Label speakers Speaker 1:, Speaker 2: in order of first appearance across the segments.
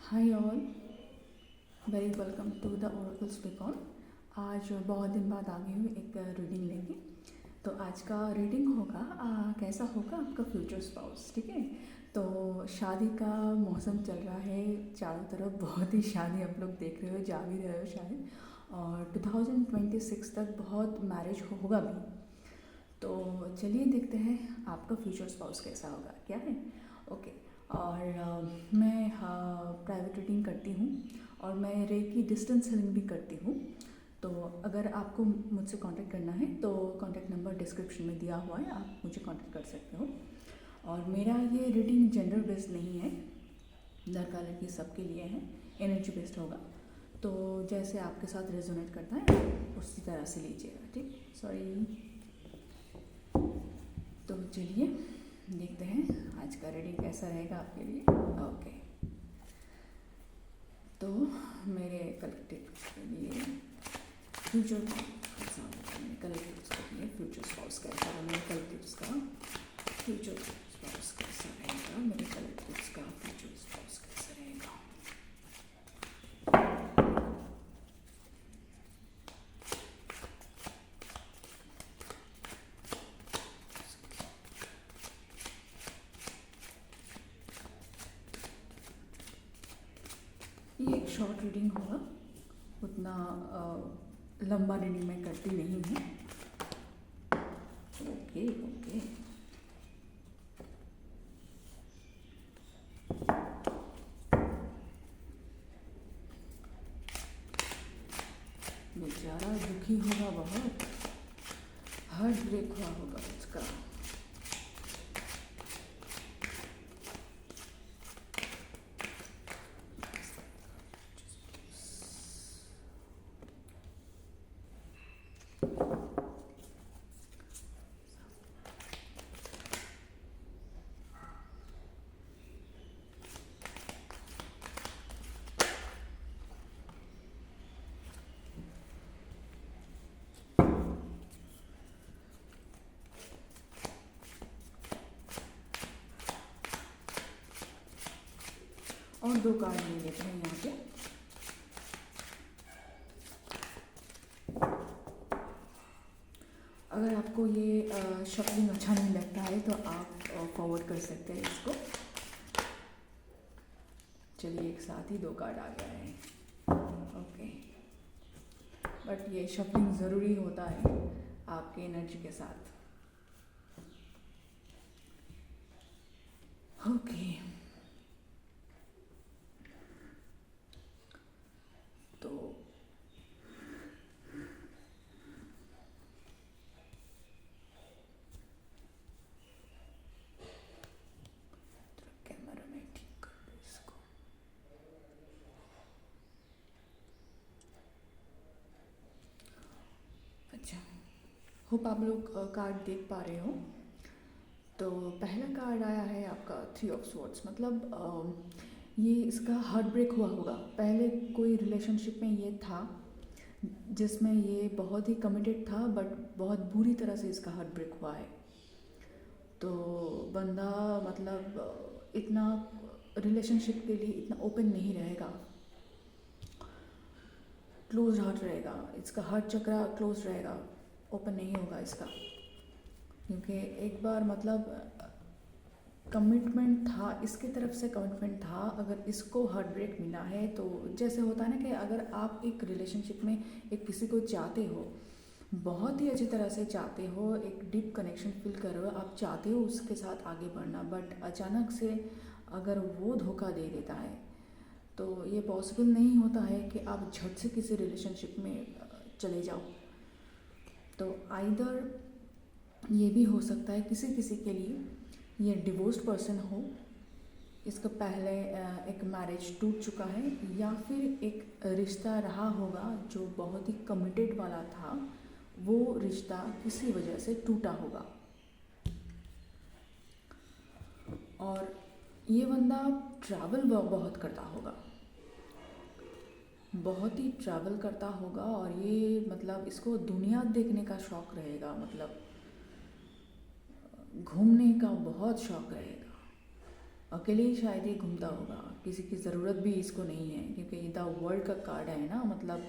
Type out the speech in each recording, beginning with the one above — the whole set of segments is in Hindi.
Speaker 1: Hi all, very welcome to the Oracle speak on. आज बहुत दिन बाद आ गई हूँ एक रीडिंग लेके। तो आज का रीडिंग होगा कैसा होगा आपका फ्यूचर स्पाउस। ठीक है, तो शादी का मौसम चल रहा है, चारों तरफ बहुत ही शादी आप लोग देख रहे हो, जा भी रहे हो शायद। और 2026 तक बहुत मैरिज होगा भी। तो चलिए देखते हैं आपका फ्यूचर स्पाउस कैसा होगा, क्या है। ओके। और मैं प्राइवेट रीडिंग करती हूँ और मैं रेकी डिस्टेंस हीलिंग भी करती हूँ। तो अगर आपको मुझसे कांटेक्ट करना है तो कांटेक्ट नंबर डिस्क्रिप्शन में दिया हुआ है, आप मुझे कांटेक्ट कर सकते हो। और मेरा ये रीडिंग जेंडर बेस्ड नहीं है, लड़का लड़की सबके लिए है, एनर्जी बेस्ड होगा। तो जैसे आपके साथ रेजोनेट करता है उसी तरह से लीजिएगा, ठीक। सॉरी। तो चलिए देखते हैं आज का रीडिंग कैसा रहेगा आपके लिए। ओके, तो मेरे कलेक्टिव के लिए फ्यूचर कलेक्टिव्स के लिए फ्यूचर स्पाउस कैसा है, मेरे कलेक्टिव्स का फ्यूचर स्पाउस कैसा रहेगा, मेरे कलेक्टिव्स का फ्यूचर स्पाउस कैसा रहेगा। ये एक शॉर्ट रीडिंग होगा, उतना लंबा रीडिंग मैं करती नहीं हूँ। ओके ओके, बेचारा दुखी होगा बहुत, हार्ट ब्रेक हुआ होगा उसका। और दो कार्ड ले लेते हैं यहाँ पे। अगर आपको ये शफलिंग अच्छा नहीं लगता है तो आप फॉरवर्ड कर सकते हैं इसको। चलिए एक साथ ही दो कार्ड आ गया है। ओके, बट ये शफलिंग ज़रूरी होता है आपके एनर्जी के साथ। ओके, तो कैमरा में ठीक कर दो इसको। अच्छा, होप आप लोग कार्ड देख पा रहे हो। तो पहला कार्ड आया है आपका 3 ऑफ स्वॉर्ड्स, मतलब ये इसका हार्ट ब्रेक हुआ होगा। पहले कोई रिलेशनशिप में ये था जिसमें ये बहुत ही कमिटेड था, बट बहुत बुरी तरह से इसका हार्ट ब्रेक हुआ है। तो बंदा मतलब इतना रिलेशनशिप के लिए इतना ओपन नहीं रहेगा, क्लोज हार्ट रहेगा इसका, हार्ट चक्रा क्लोज रहेगा, ओपन नहीं होगा इसका। क्योंकि एक बार मतलब कमिटमेंट था, इसकी तरफ से कमिटमेंट था। अगर इसको हार्ट ब्रेक मिला है तो जैसे होता है ना कि अगर आप एक रिलेशनशिप में एक किसी को चाहते हो, बहुत ही अच्छी तरह से चाहते हो, एक डीप कनेक्शन फील कर रहे हो, आप चाहते हो उसके साथ आगे बढ़ना, बट अचानक से अगर वो धोखा दे देता है तो ये पॉसिबल नहीं होता है कि आप झट से किसी रिलेशनशिप में चले जाओ। तो आइदर ये भी हो सकता है किसी किसी के लिए ये डिवोर्स्ड पर्सन हो, इसका पहले एक मैरिज टूट चुका है, या फिर एक रिश्ता रहा होगा जो बहुत ही कमिटेड वाला था, वो रिश्ता किसी वजह से टूटा होगा। और ये बंदा ट्रैवल बहुत करता होगा, बहुत ही ट्रैवल करता होगा, और ये मतलब इसको दुनिया देखने का शौक़ रहेगा, मतलब घूमने का बहुत शौक़ रहेगा। अकेले ही शायद ये घूमता होगा, किसी की ज़रूरत भी इसको नहीं है, क्योंकि द वर्ल्ड का कार्ड है ना, मतलब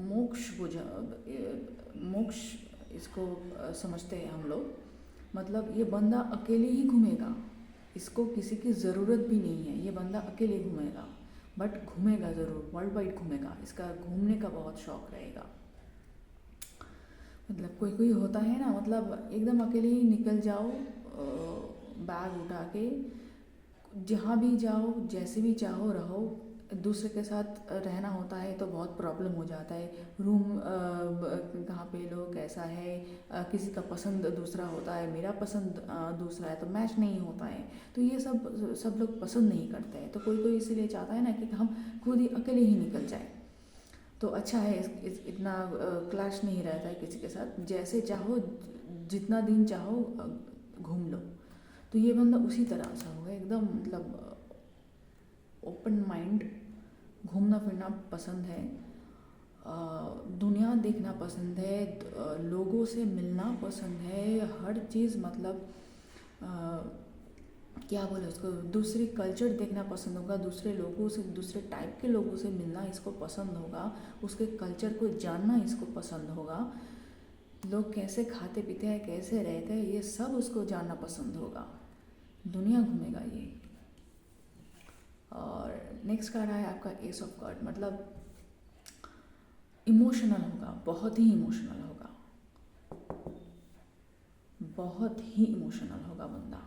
Speaker 1: मोक्ष मोक्ष इसको समझते हैं हम लोग। मतलब ये बंदा अकेले ही घूमेगा, इसको किसी की ज़रूरत भी नहीं है, ये बंदा अकेले घूमेगा, बट घूमेगा ज़रूर, वर्ल्ड वाइड घूमेगा, इसका घूमने का बहुत शौक रहेगा। मतलब कोई कोई होता है ना, मतलब एकदम अकेले ही निकल जाओ, बैग उठा के जहाँ भी जाओ, जैसे भी चाहो रहो, दूसरे के साथ रहना होता है तो बहुत प्रॉब्लम हो जाता है। रूम कहाँ पे लो, कैसा है, किसी का पसंद दूसरा होता है, मेरा पसंद दूसरा है, तो मैच नहीं होता है। तो ये सब लोग पसंद नहीं करते हैं, तो कोई कोई इसीलिए चाहता है ना कि हम खुद ही अकेले ही निकल जाए, तो अच्छा है, इतना क्लैश नहीं रहता है किसी के साथ, जैसे चाहो जितना दिन चाहो घूम लो। तो ये बंदा उसी तरह से होगा, एकदम मतलब ओपन माइंड, घूमना फिरना पसंद है, दुनिया देखना पसंद है, लोगों से मिलना पसंद है, हर चीज़ मतलब क्या बोले उसको, दूसरी कल्चर देखना पसंद होगा, दूसरे लोगों से, दूसरे टाइप के लोगों से मिलना इसको पसंद होगा, उसके कल्चर को जानना इसको पसंद होगा, लोग कैसे खाते पीते हैं, कैसे रहते हैं, ये सब उसको जानना पसंद होगा, दुनिया घूमेगा ये। और नेक्स्ट कार्ड है आपका एस ऑफ कार्ड, मतलब इमोशनल होगा, बहुत ही इमोशनल होगा, बहुत ही इमोशनल होगा बंदा,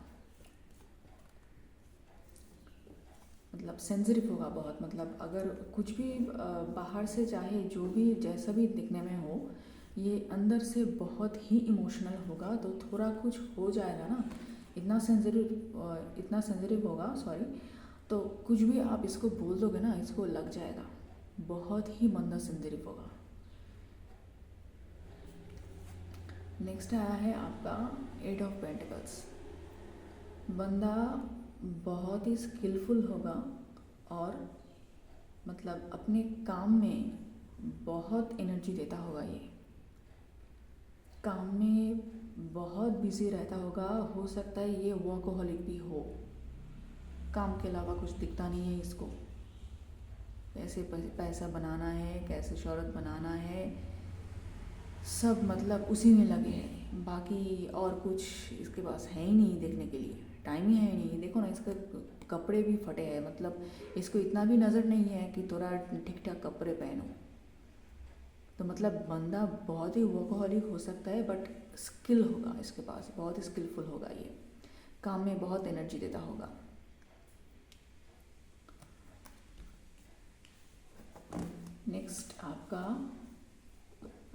Speaker 1: मतलब सेंसिटिव होगा बहुत, मतलब अगर कुछ भी बाहर से चाहे जो भी जैसा भी दिखने में हो, ये अंदर से बहुत ही इमोशनल होगा। तो थोड़ा कुछ हो जाएगा ना, इतना सेंसिटिव होगा, सॉरी, तो कुछ भी आप इसको बोल दोगे ना, इसको लग जाएगा, बहुत ही बंदा सेंसिटिव होगा। नेक्स्ट आया है आपका 8 ऑफ पेंटिकल्स, बंदा बहुत ही स्किलफुल होगा और मतलब अपने काम में बहुत एनर्जी देता होगा, ये काम में बहुत बिजी रहता होगा, हो सकता है ये वर्कोहॉलिक भी हो, काम के अलावा कुछ दिखता नहीं है इसको, कैसे पैसा बनाना है, कैसे शोहरत बनाना है, सब मतलब उसी में लगे हैं, बाकी और कुछ इसके पास है ही नहीं, देखने के लिए टाइम ही है नहीं। देखो ना, इसके कपड़े भी फटे हैं, मतलब इसको इतना भी नज़र नहीं है कि थोड़ा ठीक ठाक कपड़े पहनो, तो मतलब बंदा बहुत ही वर्कोहॉलिक हो सकता है, बट स्किल होगा इसके पास, बहुत ही स्किलफुल होगा, ये काम में बहुत एनर्जी देता होगा। नेक्स्ट आपका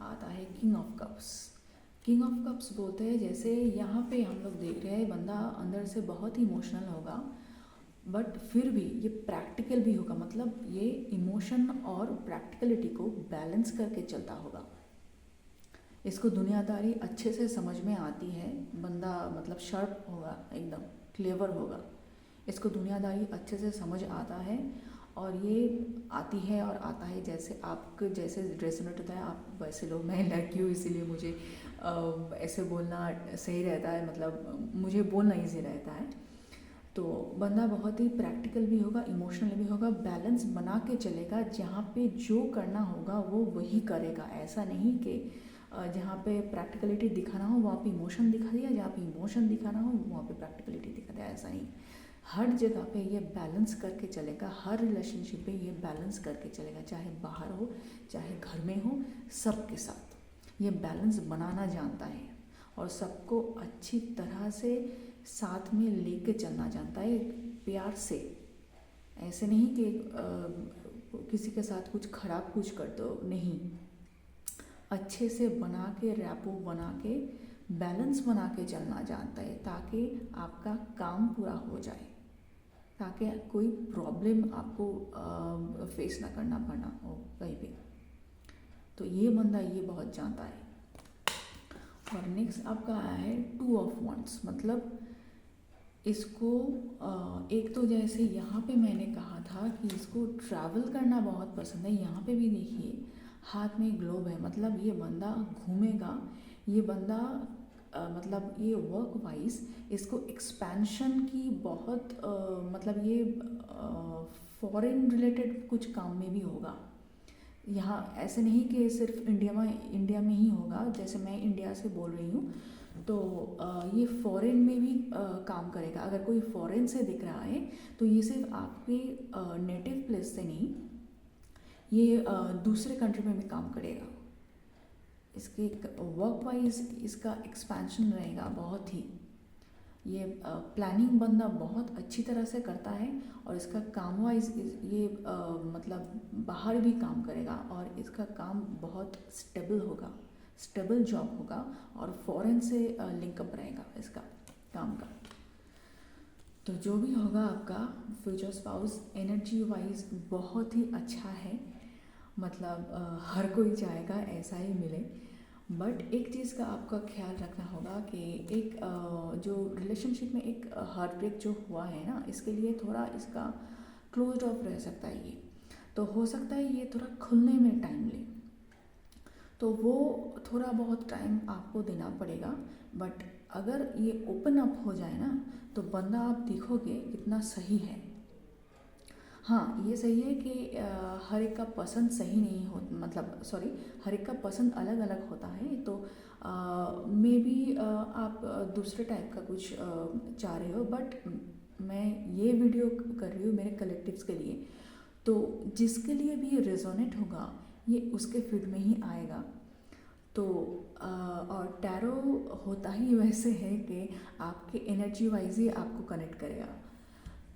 Speaker 1: आता है king of cups. King of cups बोलते हैं, जैसे यहाँ पे हम लोग देख रहे हैं बंदा अंदर से बहुत ही इमोशनल होगा, बट फिर भी ये प्रैक्टिकल भी होगा, मतलब ये इमोशन और प्रैक्टिकलिटी को बैलेंस करके चलता होगा, इसको दुनियादारी अच्छे से समझ में आती है, बंदा मतलब शार्प होगा, एकदम क्लेवर होगा, इसको दुनियादारी अच्छे से समझ आता है, और ये आती है और आता है, जैसे आपके जैसे रेजोनेट होता है आप वैसे लोग, मैं लड़की हूँ इसीलिए मुझे ऐसे बोलना सही रहता है, मतलब मुझे बोलना ईजी रहता है। तो बंदा बहुत ही प्रैक्टिकल भी होगा, इमोशनल भी होगा, बैलेंस बना के चलेगा, जहाँ पे जो करना होगा वो वही करेगा, ऐसा नहीं कि जहाँ पे प्रैक्टिकलिटी दिखाना हो वहाँ पे इमोशन दिखा दिया, जहाँ पे इमोशन दिखाना हो वहाँ पे प्रैक्टिकलिटी दिखा दिया, ऐसा नहीं, हर जगह पे ये बैलेंस करके चलेगा, हर रिलेशनशिप पे ये बैलेंस करके चलेगा, चाहे बाहर हो चाहे घर में हो, सबके साथ ये बैलेंस बनाना जानता है, और सबको अच्छी तरह से साथ में लेके चलना जानता है, प्यार से, ऐसे नहीं कि किसी के साथ कुछ खराब कुछ कर दो, नहीं, अच्छे से बना के, रैपो बना के, बैलेंस बना के चलना जानता है, ताकि आपका काम पूरा हो जाए, ताकि कोई प्रॉब्लम आपको फेस ना करना पड़ना हो कहीं पे, तो ये बंदा ये बहुत जानता है। और नेक्स्ट आपका आया है 2 ऑफ वांड्स, मतलब इसको एक तो जैसे यहाँ पे मैंने कहा था कि इसको ट्रैवल करना बहुत पसंद है, यहाँ पे भी देखिए हाथ में ग्लोब है, मतलब ये बंदा घूमेगा, ये बंदा मतलब ये वर्क वाइज इसको एक्सपेंशन की बहुत मतलब ये फॉरेन रिलेटेड कुछ काम में भी होगा। यहाँ ऐसे नहीं कि सिर्फ इंडिया में ही होगा। जैसे मैं इंडिया से बोल रही हूँ तो ये फॉरेन में भी काम करेगा। अगर कोई फॉरेन से दिख रहा है तो ये सिर्फ आपके नेटिव प्लेस से नहीं, ये दूसरे कंट्री में भी काम करेगा। इसके वर्क वाइज इसका एक्सपेंशन रहेगा बहुत ही। ये प्लानिंग बंदा बहुत अच्छी तरह से करता है और इसका काम वाइज ये मतलब बाहर भी काम करेगा और इसका काम बहुत स्टेबल होगा, स्टेबल जॉब होगा और फॉरेन से लिंकअप रहेगा इसका काम का। तो जो भी होगा आपका फ्यूचर स्पाउस एनर्जी वाइज बहुत ही अच्छा है। मतलब हर कोई चाहेगा ऐसा ही मिले, बट एक चीज़ का आपका ख्याल रखना होगा कि एक जो रिलेशनशिप में एक हार्ट ब्रेक जो हुआ है ना, इसके लिए थोड़ा इसका क्लोज ऑफ रह सकता है। ये तो हो सकता है ये थोड़ा खुलने में टाइम ले, तो वो थोड़ा बहुत टाइम आपको देना पड़ेगा। बट अगर ये ओपन अप हो जाए ना तो बंदा आप देखोगे कितना सही है। हाँ, ये सही है कि हर एक का पसंद सही नहीं हो, मतलब सॉरी, हर एक का पसंद अलग अलग होता है। तो मे बी आप दूसरे टाइप का कुछ चाह रहे हो, बट मैं ये वीडियो कर रही हूँ मेरे कलेक्टिव्स के लिए। तो जिसके लिए भी ये रेजोनेट होगा ये उसके फील्ड में ही आएगा। तो और टैरो होता ही वैसे है कि आपके एनर्जी वाइज ही आपको कनेक्ट करेगा।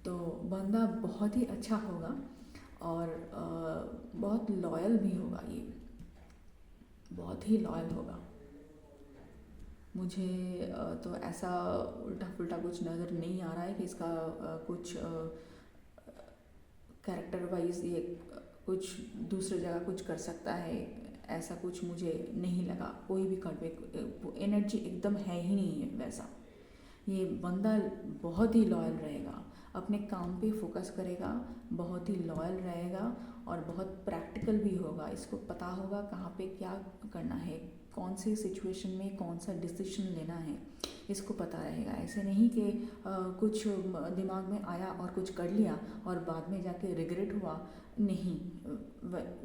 Speaker 1: तो बंदा बहुत ही अच्छा होगा और बहुत लॉयल भी होगा। ये बहुत ही लॉयल होगा। मुझे तो ऐसा उल्टा पुल्टा कुछ नज़र नहीं आ रहा है कि इसका कुछ कैरेक्टर वाइज ये कुछ दूसरी जगह कुछ कर सकता है, ऐसा कुछ मुझे नहीं लगा। कोई भी कार्ड एनर्जी एकदम है ही नहीं है वैसा। ये बंदा बहुत ही लॉयल रहेगा, अपने काम पे फोकस करेगा, बहुत ही लॉयल रहेगा और बहुत प्रैक्टिकल भी होगा। इसको पता होगा कहाँ पे क्या करना है, कौन सी सिचुएशन में कौन सा डिसीजन लेना है, इसको पता रहेगा। ऐसे नहीं कि कुछ दिमाग में आया और कुछ कर लिया और बाद में जाके रिग्रेट हुआ, नहीं,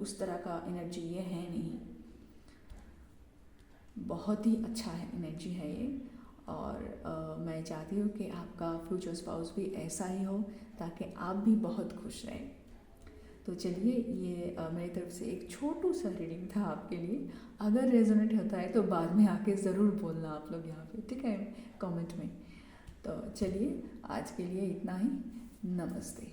Speaker 1: उस तरह का एनर्जी ये है नहीं। बहुत ही अच्छा है एनर्जी है ये। और मैं चाहती हूँ कि आपका फ्यूचर स्पाउस भी ऐसा ही हो ताकि आप भी बहुत खुश रहें। तो चलिए, ये मेरी तरफ से एक छोटू सा रीडिंग था आपके लिए। अगर रेजोनेट होता है तो बाद में आके ज़रूर बोलना आप लोग यहाँ पे, ठीक है, कमेंट में। तो चलिए, आज के लिए इतना ही। नमस्ते।